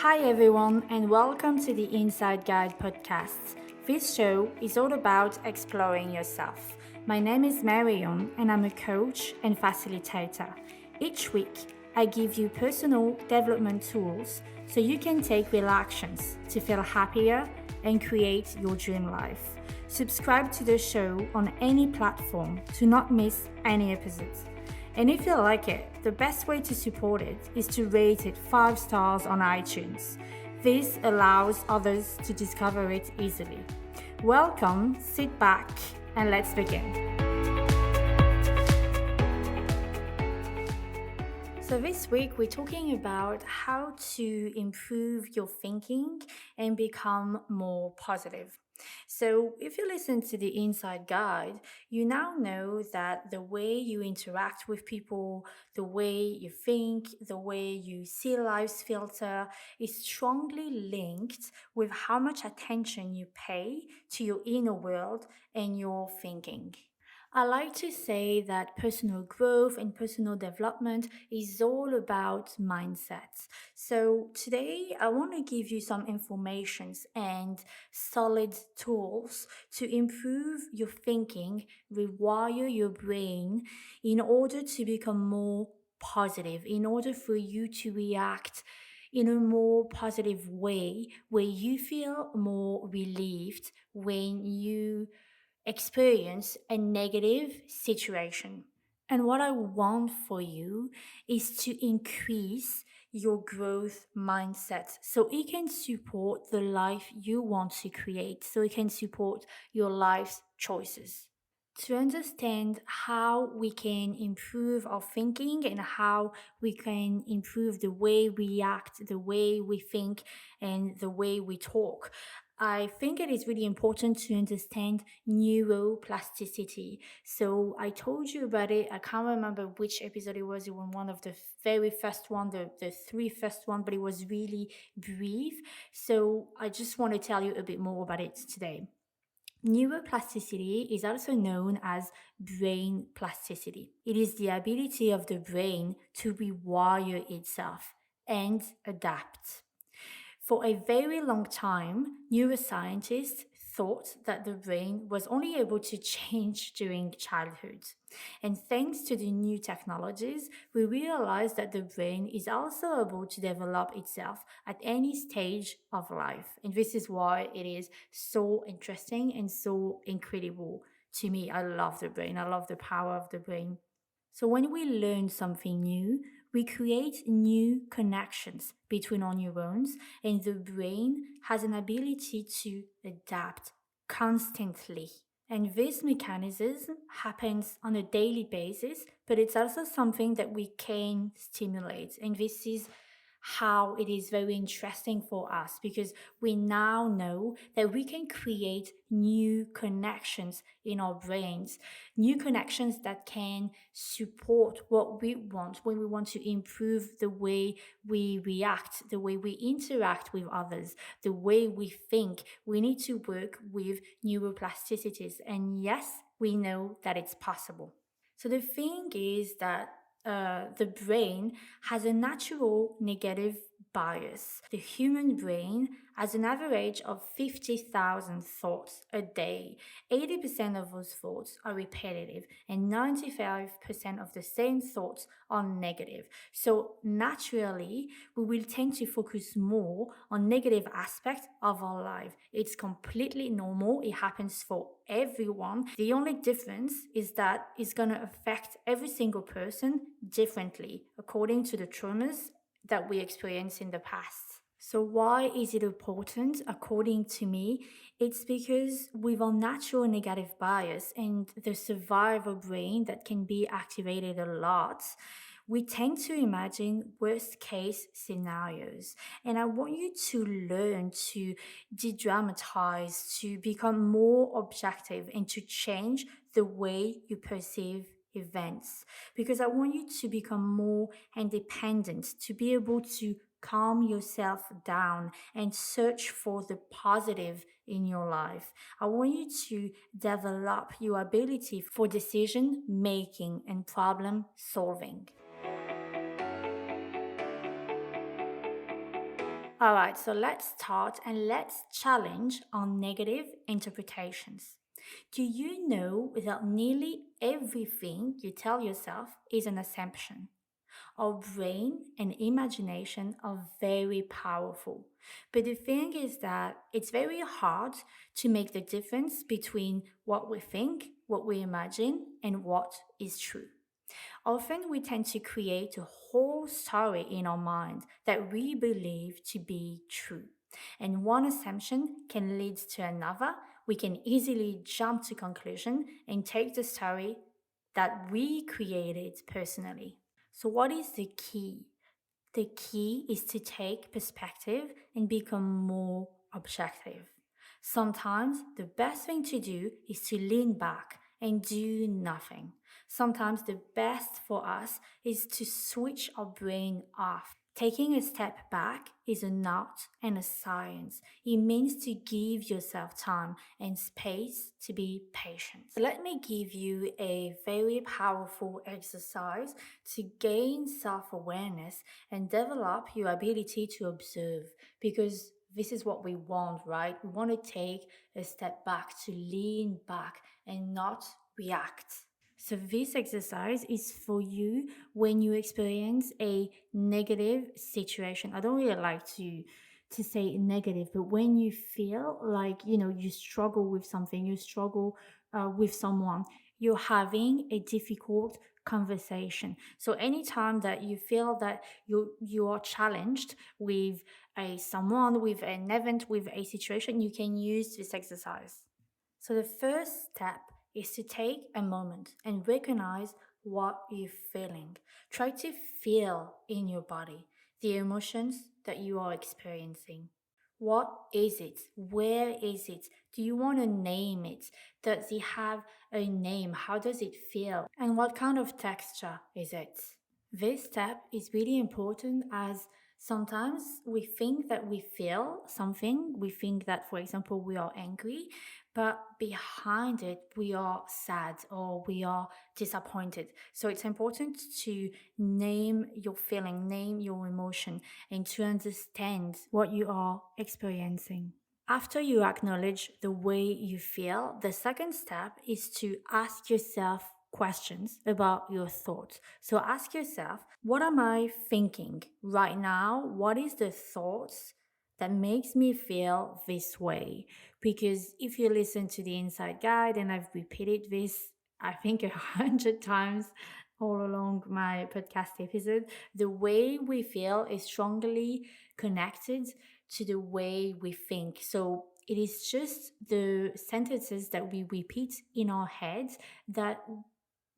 Hi, everyone, and welcome to the Inside Guide podcast. This show is all about exploring yourself. My name is Marion, and I'm a coach and facilitator. Each week, I give you personal development tools so you can take real actions to feel happier and create your dream life. Subscribe to the show on any platform to not miss any episodes. And if you like it, the best way to support it is to rate it 5 stars on iTunes. This allows others to discover it easily. Welcome, sit back, and let's begin. So this week we're talking about how to improve your thinking and become more positive. So if you listen to the Inside Guide, you now know that the way you interact with people, the way you think, the way you see life's filter is strongly linked with how much attention you pay to your inner world and your thinking. I like to say that personal growth and personal development is all about mindsets. So today I want to give you some informations and solid tools to improve your thinking, rewire your brain in order to become more positive, in order for you to react in a more positive way where you feel more relieved when you experience a negative situation. And what I want for you is to increase your growth mindset so it can support the life you want to create, so it can support your life's choices. To understand how we can improve our thinking and how we can improve the way we act, the way we think, and the way we talk, I think it is really important to understand neuroplasticity. So I told you about it. I can't remember which episode it was. It was one of the very first one, the three first one, but it was really brief. So I just want to tell you a bit more about it today. Neuroplasticity is also known as brain plasticity. It is the ability of the brain to rewire itself and adapt. For a very long time, neuroscientists thought that the brain was only able to change during childhood. And thanks to the new technologies, we realized that the brain is also able to develop itself at any stage of life. And this is why it is so interesting and so incredible to me. I love the brain, I love the power of the brain. So when we learn something new, we create new connections between our neurons, and the brain has an ability to adapt constantly. And this mechanism happens on a daily basis, but it's also something that we can stimulate. And this is how it is very interesting for us because we now know that we can create new connections in our brains, new connections that can support what we want when we want to improve the way we react, the way we interact with others, the way we think. We need to work with neuroplasticities. And yes, we know that it's possible. So the thing is that the brain has a natural negative bias. The human brain has an average of 50,000 thoughts a day. 80% of those thoughts are repetitive, and 95% of the same thoughts are negative. So naturally, we will tend to focus more on negative aspects of our life. It's completely normal. It happens for everyone. The only difference is that it's going to affect every single person differently according to the traumas that we experienced in the past. So why is it important? According to me, it's because with our natural negative bias and the survival brain that can be activated a lot, we tend to imagine worst case scenarios. And I want you to learn to de-dramatize, to become more objective, and to change the way you perceive events. Because I want you to become more independent, to be able to calm yourself down and search for the positive in your life. I want you to develop your ability for decision making and problem solving. All right, so let's start and let's challenge our negative interpretations. Do you know that nearly everything you tell yourself is an assumption? Our brain and imagination are very powerful. But the thing is that it's very hard to make the difference between what we think, what we imagine, and what is true. Often we tend to create a whole story in our mind that we believe to be true. And one assumption can lead to another. We can easily jump to conclusion and take the story that we created personally. So what is the key? The key is to take perspective and become more objective. Sometimes the best thing to do is to lean back and do nothing. Sometimes the best for us is to switch our brain off. Taking a step back is an art and a science. It means to give yourself time and space to be patient. Let me give you a very powerful exercise to gain self awareness and develop your ability to observe, because this is what we want, right? We want to take a step back, to lean back and not react. So, this exercise is for you when you experience a negative situation. I don't really like to say negative, but when you feel like you struggle with something, you struggle with someone, you're having a difficult conversation. So anytime that you feel that you are challenged with a someone, with an event, with a situation, you can use this exercise. So the first step is to take a moment and recognize what you're feeling. Try to feel in your body the emotions that you are experiencing. What is it? Where is it? Do you want to name it? Does it have a name? How does it feel? And what kind of texture is it? This step is really important, as sometimes we think that we feel something. We think that, for example, we are angry, but behind it, we are sad or we are disappointed. So it's important to name your feeling, name your emotion, and to understand what you are experiencing. After you acknowledge the way you feel, the second step is to ask yourself questions about your thoughts. So ask yourself, what am I thinking right now? What is the thoughts that makes me feel this way? Because if you listen to the inside guide, and I've repeated this, I think 100 times all along my podcast episode, the way we feel is strongly connected to the way we think. So it is just the sentences that we repeat in our heads that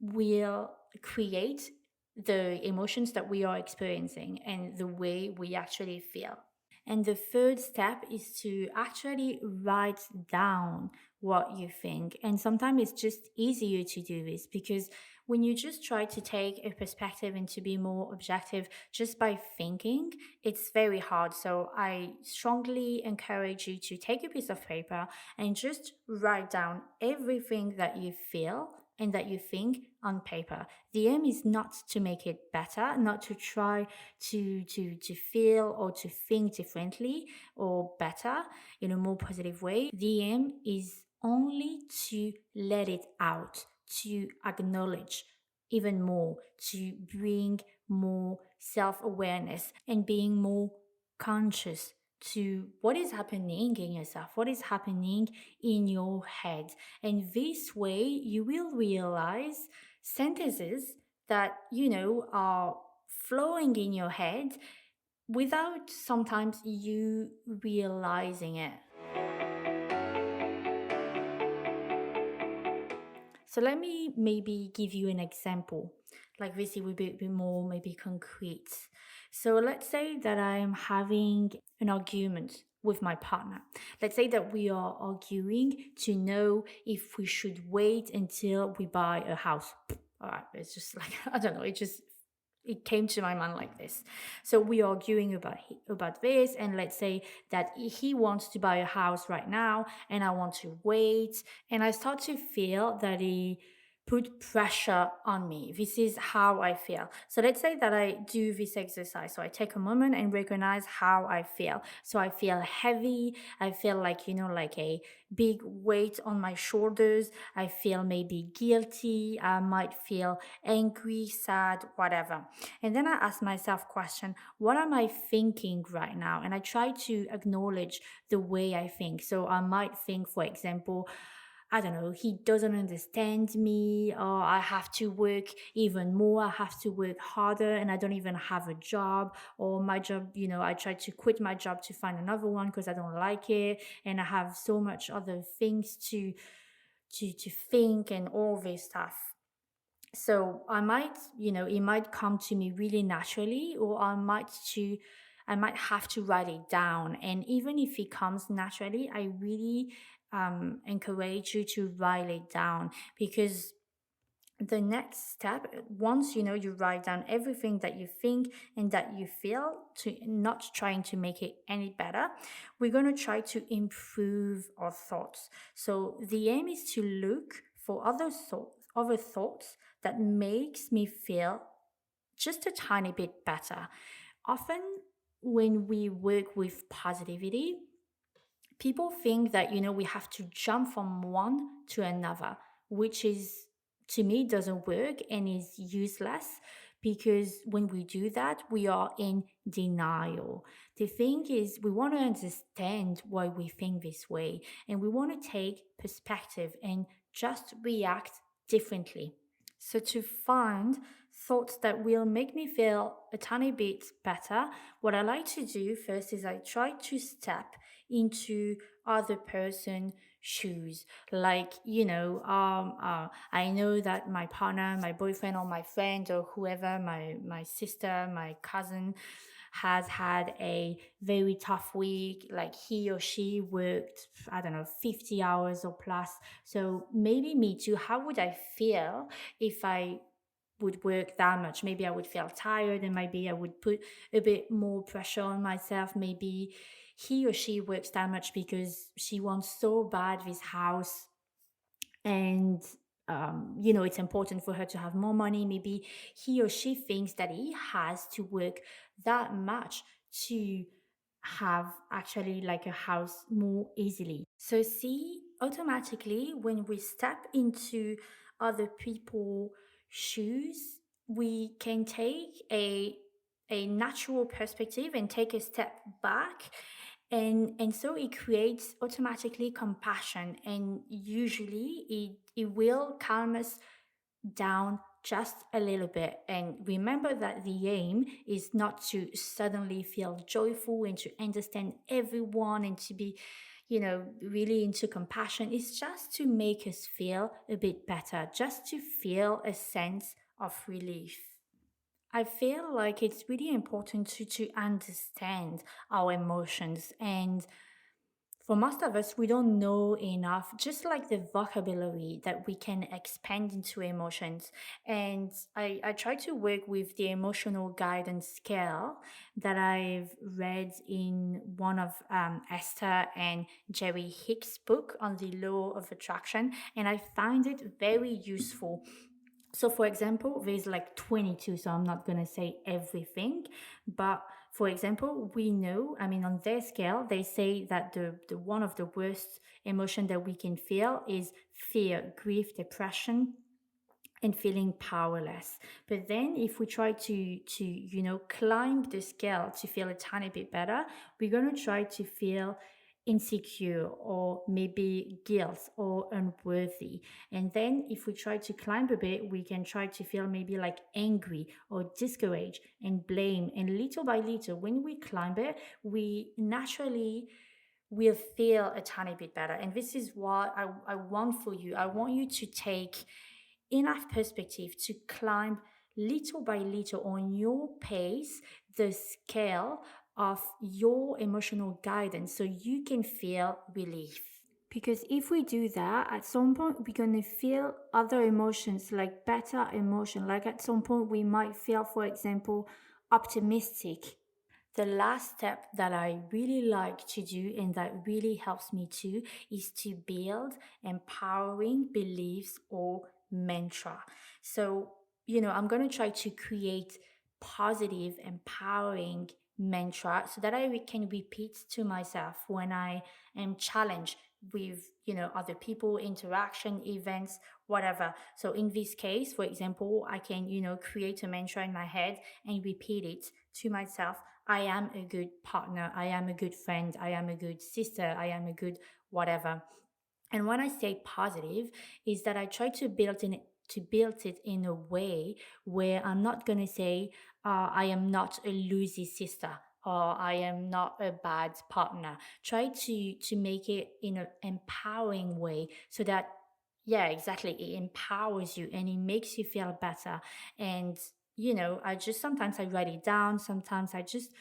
will create the emotions that we are experiencing and the way we actually feel. And the third step is to actually write down what you think. And sometimes it's just easier to do this, because when you just try to take a perspective and to be more objective just by thinking, it's very hard. So I strongly encourage you to take a piece of paper and just write down everything that you feel and that you think on paper. The aim is not to make it better, not to try to feel or to think differently or better in a more positive way. The aim is only to let it out, to acknowledge even more, to bring more self-awareness and being more conscious to what is happening in yourself, what is happening in your head. And this way you will realize sentences that are flowing in your head without sometimes you realizing it. So let me maybe give you an example. Like this, it will be a bit more maybe concrete. So let's say that I'm having an argument with my partner. Let's say that we are arguing to know if we should wait until we buy a house. All right, it's just like I don't know. It came to my mind like this. So we are arguing about this, and let's say that he wants to buy a house right now, and I want to wait, and I start to feel that he put pressure on me. This is how I feel. So let's say that I do this exercise. So I take a moment and recognize how I feel. So I feel heavy. I feel like, like a big weight on my shoulders. I feel maybe guilty. I might feel angry, sad, whatever. And then I ask myself question, what am I thinking right now? And I try to acknowledge the way I think. So I might think, for example, I don't know, he doesn't understand me, or I have to work even more, I have to work harder, and I don't even have a job, or my job, I try to quit my job to find another one because I don't like it, and I have so much other things to think and all this stuff. So I might, it might come to me really naturally, or I might have to write it down. And even if it comes naturally, I really encourage you to write it down, because the next step, once you write down everything that you think and that you feel, to not trying to make it any better, we're going to try to improve our thoughts. So the aim is to look for other thoughts that makes me feel just a tiny bit better. Often when we work with positivity, people think that we have to jump from one to another, which is, to me, doesn't work and is useless, because when we do that we are in denial. The thing is, we want to understand why we think this way, and we want to take perspective and just react differently. So, to find thoughts that will make me feel a tiny bit better, what I like to do first is I try to step into other person shoes. Like, I know that my partner, my boyfriend, or my friend, or whoever, my sister, my cousin, has had a very tough week. Like, he or she worked, I don't know, 50 hours or plus. So maybe me too. How would I feel if I would work that much? Maybe I would feel tired, and maybe I would put a bit more pressure on myself. Maybe he or she works that much because she wants so bad this house, and it's important for her to have more money. Maybe he or she thinks that he has to work that much to have actually like a house more easily. So see, automatically when we step into other people's shoes, we can take a natural perspective and take a step back, and so it creates automatically compassion, and usually it will calm us down just a little bit. And remember that the aim is not to suddenly feel joyful and to understand everyone and to be, really into compassion. It's just to make us feel a bit better, just to feel a sense of relief. I feel like it's really important to understand our emotions. And for most of us, we don't know enough, just like the vocabulary that we can expand into emotions. And I try to work with the emotional guidance scale that I've read in one of Esther and Jerry Hicks' book on the law of attraction. And I find it very useful. So, for example, there's like 22, so I'm not going to say everything. But for example, we know, I mean, on their scale, they say that the one of the worst emotion that we can feel is fear, grief, depression, and feeling powerless. But then if we try to climb the scale to feel a tiny bit better, we're going to try to feel insecure, or maybe guilt, or unworthy. And then if we try to climb a bit, we can try to feel maybe like angry or discouraged and blame. And little by little, when we climb it, we naturally will feel a tiny bit better. And this is what I want for you. I want you to take enough perspective to climb little by little on your pace the scale of your emotional guidance, so you can feel relief. Because if we do that, at some point we're going to feel other emotions, like better emotion. Like at some point we might feel, for example, optimistic. The last step that I really like to do and that really helps me too is to build empowering beliefs or mantra. So, I'm going to try to create positive, empowering mantra so that I can repeat to myself when I am challenged with, other people, interaction, events, whatever. So in this case, for example, I can, create a mantra in my head and repeat it to myself. I am a good partner. I am a good friend. I am a good sister. I am a good whatever. And when I say positive, is that I try to build it in a way where I'm not gonna say I am not a loosey sister or I am not a bad partner. Try to make it in an empowering way so that yeah, exactly, it empowers you and it makes you feel better. And I just sometimes I write it down, sometimes I just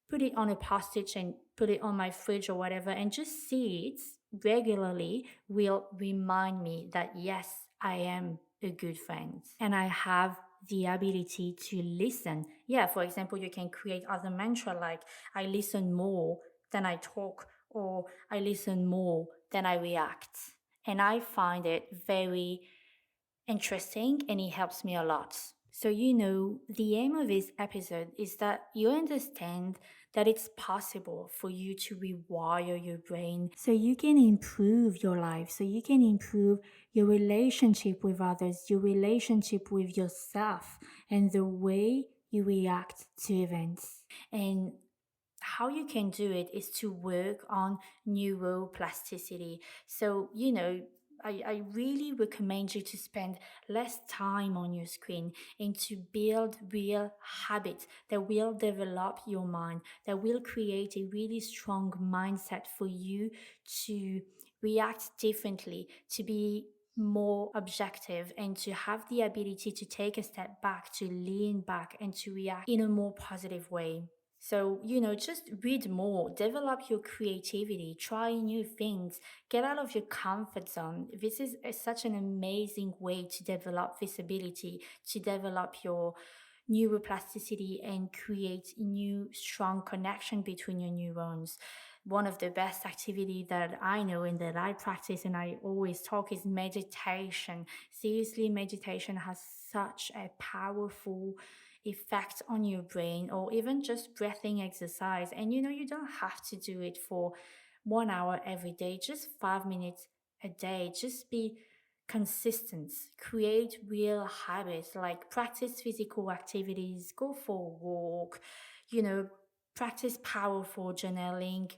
put it on a postage and put it on my fridge or whatever, and just see it regularly will remind me that yes, I am a good friend and I have the ability to listen. Yeah, for example, you can create other mantra like I listen more than I talk, or I listen more than I react. And I find it very interesting and it helps me a lot. So, the aim of this episode is that you understand that it's possible for you to rewire your brain so you can improve your life, so you can improve your relationship with others, your relationship with yourself, and the way you react to events. And how you can do it is to work on neuroplasticity. So, I really recommend you to spend less time on your screen and to build real habits that will develop your mind, that will create a really strong mindset for you to react differently, to be more objective, and to have the ability to take a step back, to lean back, and to react in a more positive way. So, just read more, develop your creativity, try new things, get out of your comfort zone. This is such an amazing way to develop this ability, to develop your neuroplasticity and create new strong connection between your neurons. One of the best activity that I know and that I practice and I always talk is meditation. Seriously, meditation has such a powerful effect on your brain, or even just breathing exercise. And you don't have to do it for 1 hour every day, just 5 minutes a day. Just be consistent, create real habits like practice physical activities, go for a walk, you know, practice powerful journaling.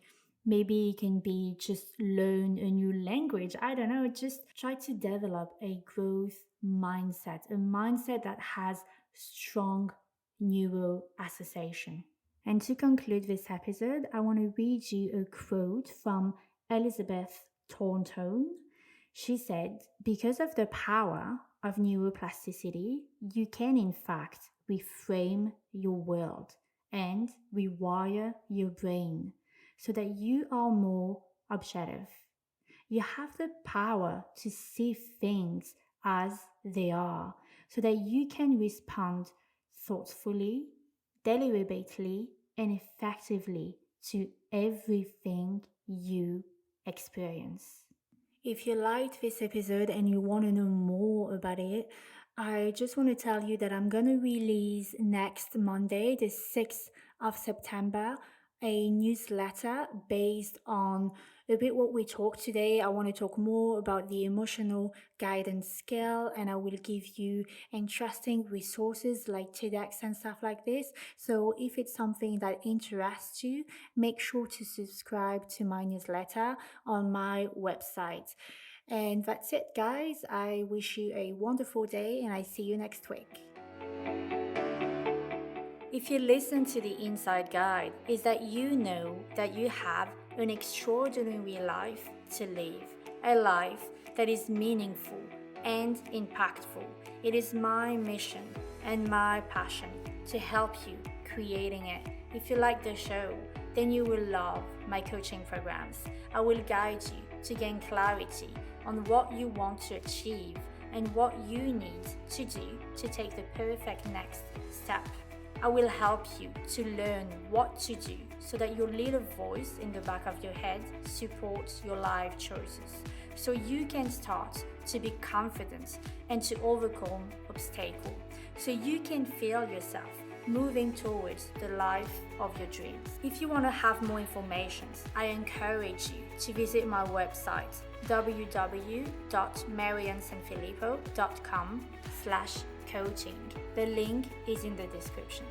Maybe it can be just learn a new language. I don't know, just try to develop a growth mindset, a mindset that has strong neuro association. And to conclude this episode, I want to read you a quote from Elizabeth Thornton. She said, because of the power of neuroplasticity, you can in fact reframe your world and rewire your brain so that you are more objective. You have the power to see things as they are so that you can respond thoughtfully, deliberately, and effectively to everything you experience. If you liked this episode and you want to know more about it, I just want to tell you that I'm going to release next Monday, the 6th of September, a newsletter based on a bit what we talked today. I want to talk more about the emotional guidance scale, and I will give you interesting resources like TEDx and stuff like this. So if it's something that interests you, make sure to subscribe to my newsletter on my website. And that's it, guys. I wish you a wonderful day, and I see you next week. If you listen to the Inside Guide, is that you know that you have an extraordinary life to live, a life that is meaningful and impactful. It is my mission and my passion to help you creating it. If you like the show, then you will love my coaching programs. I will guide you to gain clarity on what you want to achieve and what you need to do to take the perfect next step. I will help you to learn what to do so that your little voice in the back of your head supports your life choices. so you can start to be confident and to overcome obstacles, so you can feel yourself moving towards the life of your dreams. If you want to have more information, I encourage you to visit my website www.mariansanfilippo.com/coaching. The link is in the description.